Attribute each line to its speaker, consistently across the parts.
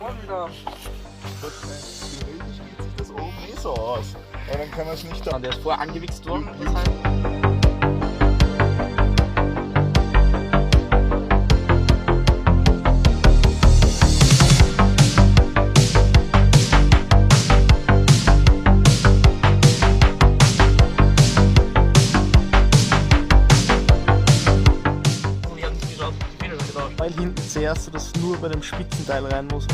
Speaker 1: schon wieder.
Speaker 2: Theoretisch geht sich das oben eh so aus. Aber dann kann er es nicht
Speaker 1: Der ist vorher angewichst worden.
Speaker 3: Weil hinten zuerst so das nur bei dem Spitzenteil rein muss.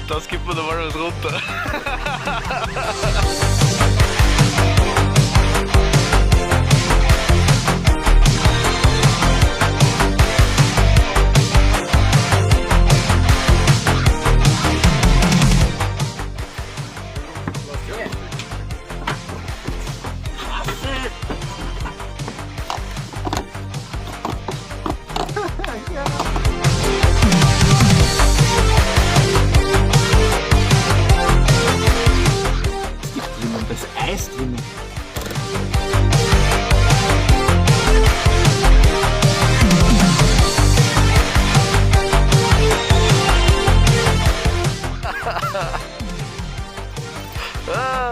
Speaker 3: Das gibt mir da mal was runter.
Speaker 1: Das Eis drin.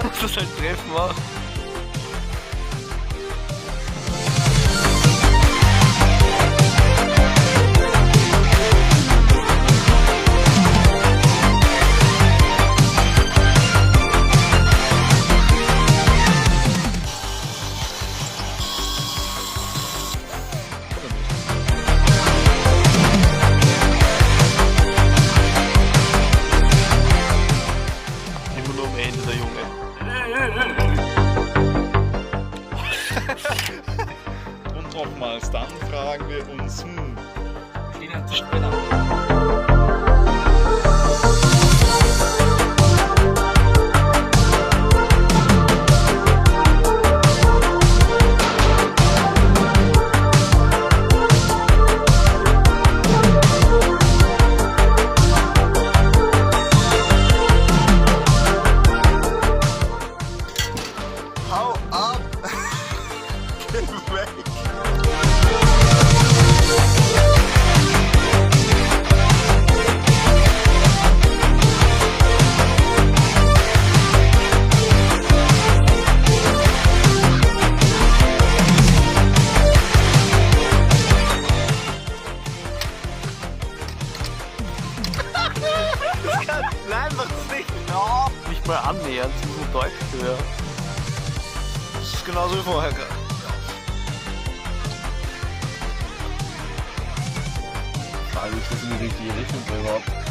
Speaker 3: Das ist halt Treffen macht. Der Junge.
Speaker 2: Und nochmals, dann fragen wir uns, hau ab! Geh weg!
Speaker 3: Nein, mach's nicht! No. Nicht mal annähernd, sie sind deutlich höher. Das ist genauso wie vorher gerade.
Speaker 2: Frage ist das in die richtige Richtung überhaupt?